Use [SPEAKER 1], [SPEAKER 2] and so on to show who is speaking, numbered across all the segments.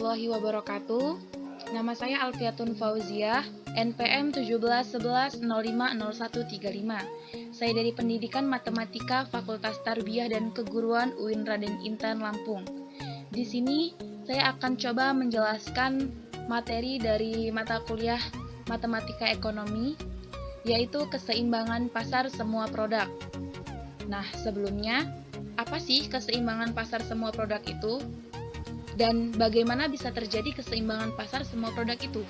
[SPEAKER 1] warahmatullahi wabarakatuh. Nama saya Alfiatun Fauziah, NPM 1711050135. Saya dari Pendidikan Matematika Fakultas Tarbiyah dan Keguruan UIN Raden Intan Lampung. Di sini saya akan coba menjelaskan materi dari mata kuliah Matematika Ekonomi, yaitu keseimbangan pasar semua produk. Nah, sebelumnya, apa sih keseimbangan pasar semua produk itu? Dan bagaimana bisa terjadi keseimbangan pasar semua produk itu?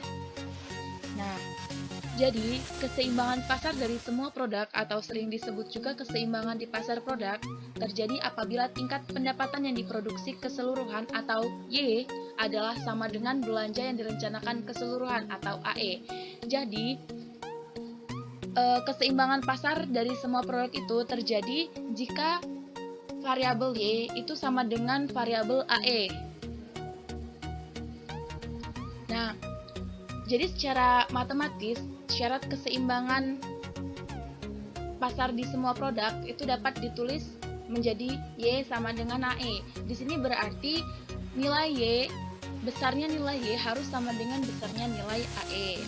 [SPEAKER 1] Nah, jadi keseimbangan pasar dari semua produk atau sering disebut juga keseimbangan di pasar produk terjadi apabila tingkat pendapatan yang diproduksi keseluruhan atau Y adalah sama dengan belanja yang direncanakan keseluruhan atau AE. Jadi, keseimbangan pasar dari semua produk itu terjadi jika variabel Y itu sama dengan variabel AE. Nah, jadi secara matematis, syarat keseimbangan pasar di semua produk itu dapat ditulis menjadi Y sama dengan AE. Di sini berarti nilai Y, besarnya nilai Y harus sama dengan besarnya nilai AE.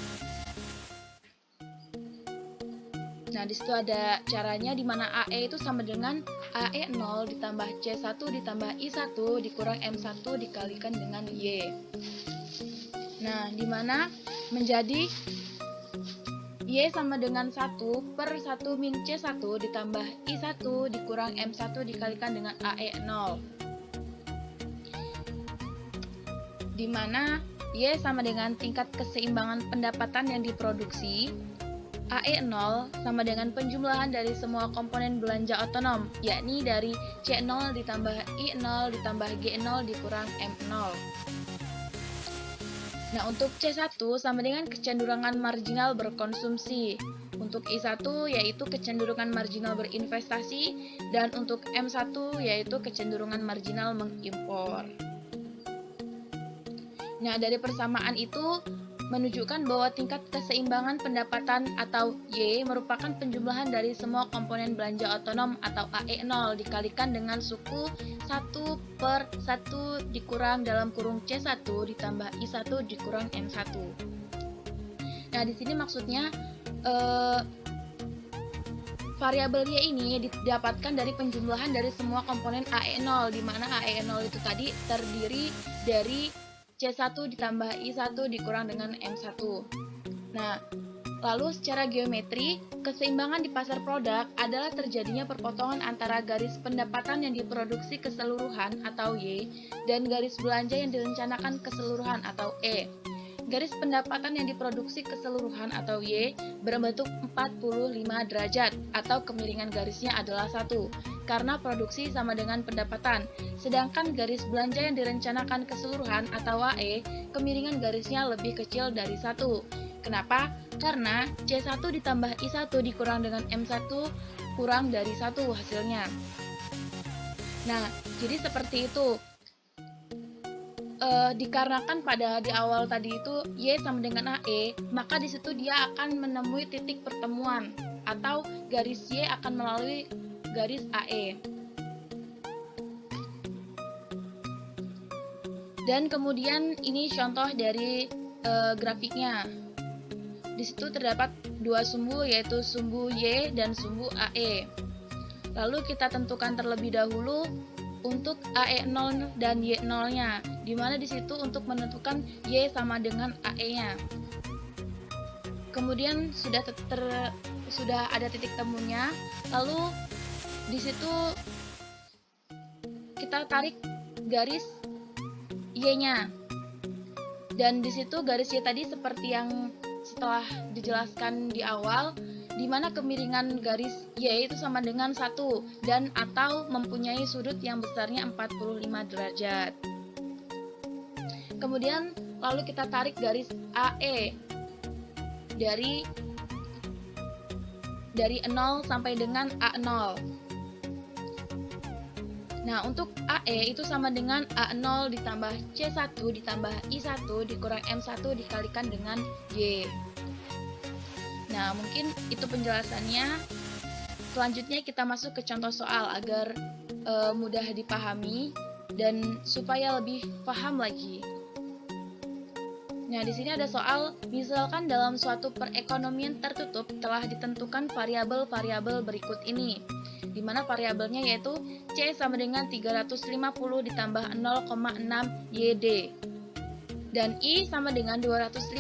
[SPEAKER 1] Nah, di situ ada caranya di mana AE itu sama dengan AE0 ditambah C1 ditambah I1 dikurang M1 dikalikan dengan Y. Nah, di mana menjadi Y sama dengan 1 per 1 min C1 ditambah I1 dikurang M1 dikalikan dengan AE0. Di mana Y sama dengan tingkat keseimbangan pendapatan yang diproduksi, AE0 sama dengan penjumlahan dari semua komponen belanja otonom, yakni dari C0 ditambah I0 ditambah G0 dikurang M0. Nah, untuk C1 sama dengan kecenderungan marginal berkonsumsi. Untuk I1 yaitu kecenderungan marginal berinvestasi, dan untuk M1 yaitu kecenderungan marginal mengimpor. Nah, dari persamaan itu menunjukkan bahwa tingkat keseimbangan pendapatan atau Y merupakan penjumlahan dari semua komponen belanja otonom atau AE0 dikalikan dengan suku 1 per 1 dikurang dalam kurung C1 ditambah I1 dikurang M1. Nah, di sini maksudnya variabel Y ini didapatkan dari penjumlahan dari semua komponen AE0, di mana AE0 itu tadi terdiri dari C1 ditambah I1 dikurang dengan M1. Nah, lalu secara geometri, keseimbangan di pasar produk adalah terjadinya perpotongan antara garis pendapatan yang diproduksi keseluruhan atau Y dan garis belanja yang direncanakan keseluruhan atau E. Garis pendapatan yang diproduksi keseluruhan atau Y berbentuk 45 derajat atau kemiringan garisnya adalah 1 karena produksi sama dengan pendapatan. Sedangkan garis belanja yang direncanakan keseluruhan atau AE kemiringan garisnya lebih kecil dari 1. Kenapa? Karena C1 ditambah I1 dikurang dengan M1 kurang dari 1 hasilnya. Nah, jadi seperti itu. Dikarenakan pada di awal tadi itu Y sama dengan AE, maka di situ dia akan menemui titik pertemuan atau garis Y akan melalui garis AE. Dan kemudian ini contoh dari grafiknya. Di situ terdapat dua sumbu, yaitu sumbu Y dan sumbu AE. Lalu kita tentukan terlebih dahulu untuk AE0 dan Y0-nya, di mana di situ untuk menentukan Y sama dengan AE-nya. Kemudian sudah ada titik temunya, lalu di situ kita tarik garis Y-nya. Dan di situ garis Y tadi seperti yang setelah dijelaskan di awal, di mana kemiringan garis Y itu sama dengan 1 dan atau mempunyai sudut yang besarnya 45 derajat. Kemudian lalu kita tarik garis AE dari 0 sampai dengan A0. Nah, untuk AE itu sama dengan A0 ditambah C1 ditambah I1 dikurang M1 dikalikan dengan Y. Nah, mungkin itu penjelasannya. Selanjutnya kita masuk ke contoh soal agar mudah dipahami dan supaya lebih paham lagi. Nah, di sini ada soal, misalkan dalam suatu perekonomian tertutup telah ditentukan variabel-variabel berikut ini, di mana variabelnya yaitu C sama dengan 350 ditambah 0,6 YD, dan I sama dengan 250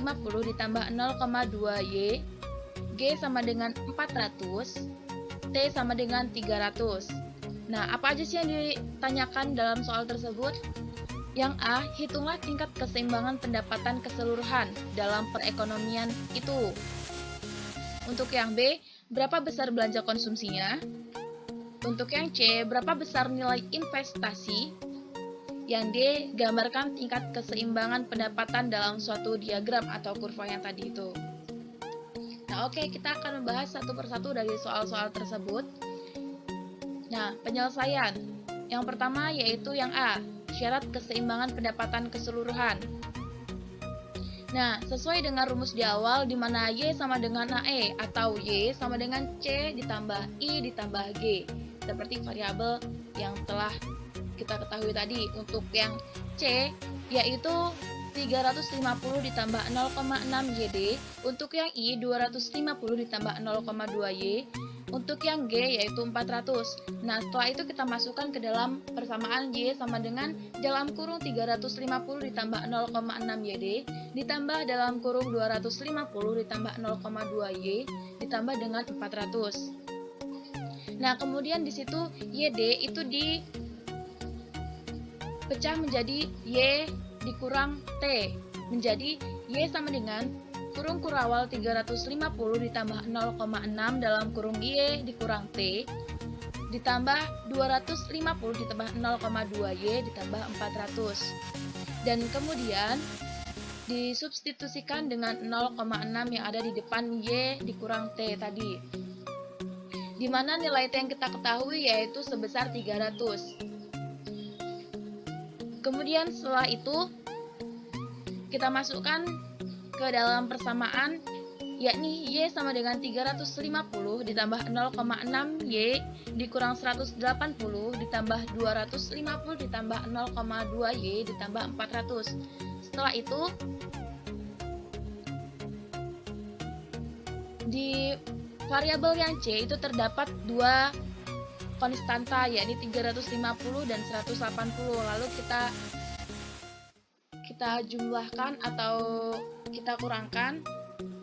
[SPEAKER 1] ditambah 0,2 Y, G sama dengan 400, T sama dengan 300. Nah, apa aja sih yang ditanyakan dalam soal tersebut? Yang A, hitunglah tingkat keseimbangan pendapatan keseluruhan dalam perekonomian itu. Untuk yang B, berapa besar belanja konsumsinya? Untuk yang C, berapa besar nilai investasi? Yang D, gambarkan tingkat keseimbangan pendapatan dalam suatu diagram atau kurva yang tadi itu. Nah, oke, kita akan membahas satu persatu dari soal-soal tersebut. Nah, penyelesaian. Yang pertama yaitu yang A, syarat keseimbangan pendapatan keseluruhan. Nah, sesuai dengan rumus di awal di mana Y sama dengan AE atau Y sama dengan C ditambah I ditambah G, seperti variabel yang telah kita ketahui tadi. Untuk yang C yaitu 350 ditambah 0,6 YD, untuk yang I 250 ditambah 0,2 Y, untuk yang G yaitu 400. Nah, setelah itu kita masukkan ke dalam persamaan Y sama dengan dalam kurung 350 ditambah 0,6 YD ditambah dalam kurung 250 ditambah 0,2 Y ditambah dengan 400. Nah, kemudian di situ YD itu dipecah menjadi Y dikurang T, menjadi Y sama dengan kurung kurawal 350 ditambah 0,6 dalam kurung Y dikurang T ditambah 250 ditambah 0,2 Y ditambah 400. Dan kemudian disubstitusikan dengan 0,6 yang ada di depan Y dikurang T tadi, di mana nilai T yang kita ketahui yaitu sebesar 300. Kemudian setelah itu kita masukkan ke dalam persamaan, yakni Y sama dengan 350 ditambah 0,6 Y dikurang 180 ditambah 250 ditambah 0,2 Y ditambah 400. Setelah itu di variabel yang C itu terdapat dua konstanta, yakni 350 dan 180. Lalu kita jumlahkan atau kita kurangkan,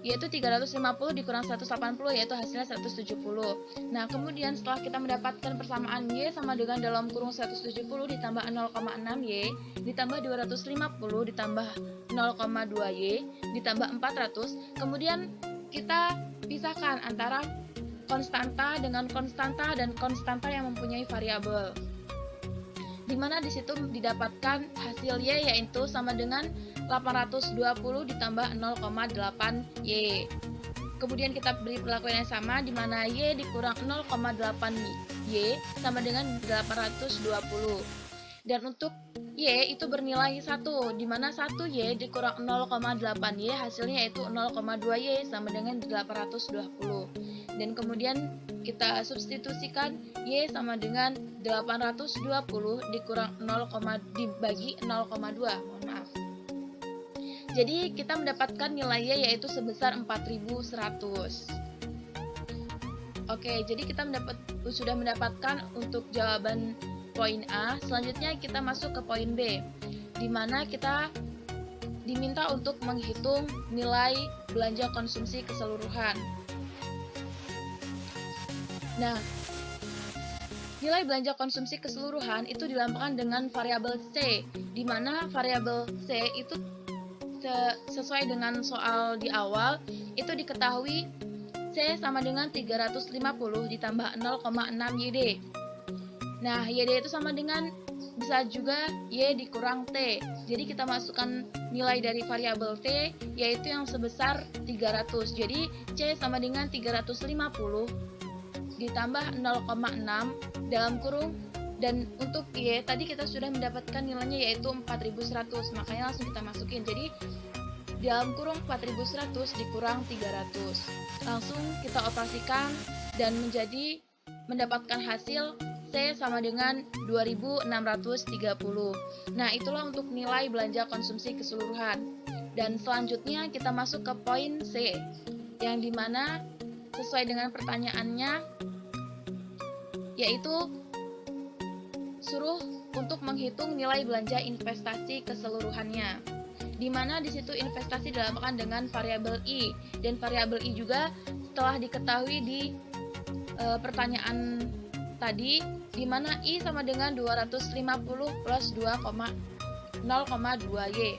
[SPEAKER 1] yaitu 350 dikurang 180 yaitu hasilnya 170. Nah, kemudian setelah kita mendapatkan persamaan Y sama dengan dalam kurung 170 ditambah 0,6 Y ditambah 250 ditambah 0,2 Y ditambah 400, kemudian kita pisahkan antara konstanta dengan konstanta dan konstanta yang mempunyai variabel, di mana di situ didapatkan hasil Y yaitu sama dengan 820 ditambah 0,8 Y. Kemudian kita beri perlakuan yang sama di mana Y dikurang 0,8 Y sama dengan 820. Dan untuk Y itu bernilai 1, di mana 1 Y dikurang 0,8 Y hasilnya yaitu 0,2 Y sama dengan 820. Dan kemudian kita substitusikan Y sama dengan 820 dikurang 0, dibagi 0,2. Mohon maaf. Jadi kita mendapatkan nilai Y yaitu sebesar 4100. Oke, jadi kita sudah mendapatkan untuk jawaban poin A. Selanjutnya kita masuk ke poin B, di mana kita diminta untuk menghitung nilai belanja konsumsi keseluruhan. Nah, nilai belanja konsumsi keseluruhan itu dilambangkan dengan variabel C, di mana variabel C itu sesuai dengan soal di awal itu diketahui C sama dengan 350 ditambah 0,6 YD. Nah, YD itu sama dengan bisa juga Y dikurang T. Jadi kita masukkan nilai dari variabel T yaitu yang sebesar 300. Jadi C sama dengan 350 ditambah 0,6 dalam kurung, dan untuk Y tadi kita sudah mendapatkan nilainya yaitu 4100, makanya langsung kita masukin. Jadi dalam kurung 4100 dikurang 300, langsung kita operasikan dan mendapatkan hasil C sama dengan 2630. Nah, itulah untuk nilai belanja konsumsi keseluruhan. Dan selanjutnya kita masuk ke poin C, yang dimana sesuai dengan pertanyaannya, yaitu suruh untuk menghitung nilai belanja investasi keseluruhannya, di mana di situ investasi dilakukan dengan variabel I, dan variabel I juga telah diketahui di pertanyaan tadi, di mana I sama dengan 250 plus 0,2Y.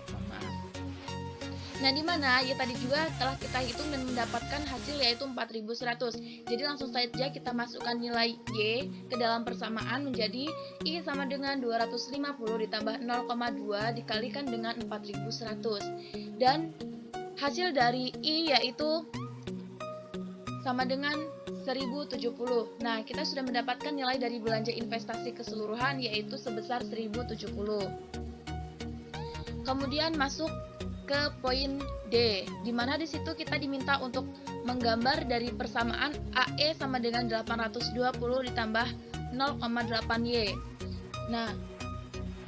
[SPEAKER 1] Nah, di mana Y tadi juga telah kita hitung dan mendapatkan hasil yaitu 4100. Jadi langsung saja kita masukkan nilai Y ke dalam persamaan menjadi I sama dengan 250 ditambah 0,2 dikalikan dengan 4100. Dan hasil dari I yaitu sama dengan 1070. Nah, kita sudah mendapatkan nilai dari belanja investasi keseluruhan yaitu sebesar 1070. Kemudian masuk ke poin D, di mana di situ kita diminta untuk menggambar dari persamaan AE sama dengan 820 ditambah 0,8Y. Nah,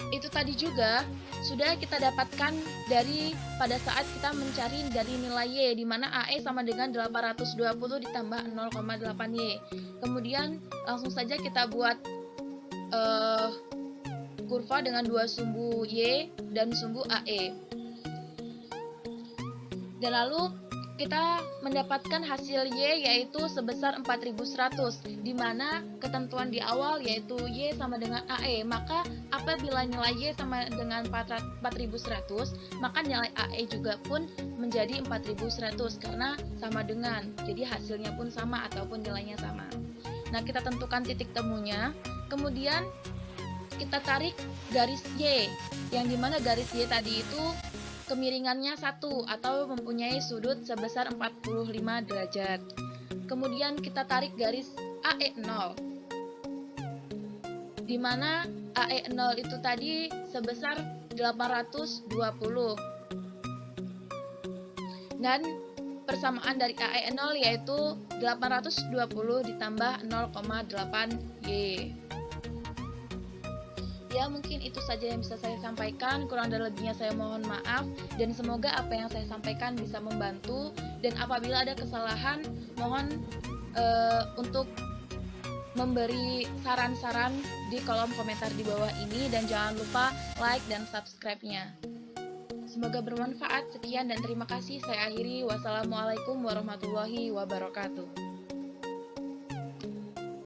[SPEAKER 1] itu tadi juga sudah kita dapatkan dari pada saat kita mencari dari nilai Y, di mana AE sama dengan 820 ditambah 0,8Y. Kemudian langsung saja kita buat kurva dengan dua sumbu Y dan sumbu AE. Dan lalu kita mendapatkan hasil Y yaitu sebesar 4100, di mana ketentuan di awal yaitu Y sama dengan AE. Maka apabila nilai Y sama dengan 4100, maka nilai AE juga pun menjadi 4100 karena sama dengan. Jadi hasilnya pun sama ataupun nilainya sama. Nah, kita tentukan titik temunya. Kemudian kita tarik garis Y, yang dimana garis Y tadi itu kemiringannya 1 atau mempunyai sudut sebesar 45 derajat. Kemudian kita tarik garis AE0, di mana AE0 itu tadi sebesar 820. Dan persamaan dari AE0 yaitu 820 ditambah 0,8Y. Ya, mungkin itu saja yang bisa saya sampaikan. Kurang dan lebihnya saya mohon maaf, dan semoga apa yang saya sampaikan bisa membantu. Dan apabila ada kesalahan, mohon untuk memberi saran-saran di kolom komentar di bawah ini, dan jangan lupa like dan subscribe-nya. Semoga bermanfaat. Sekian dan terima kasih. Saya akhiri. Wassalamualaikum warahmatullahi wabarakatuh.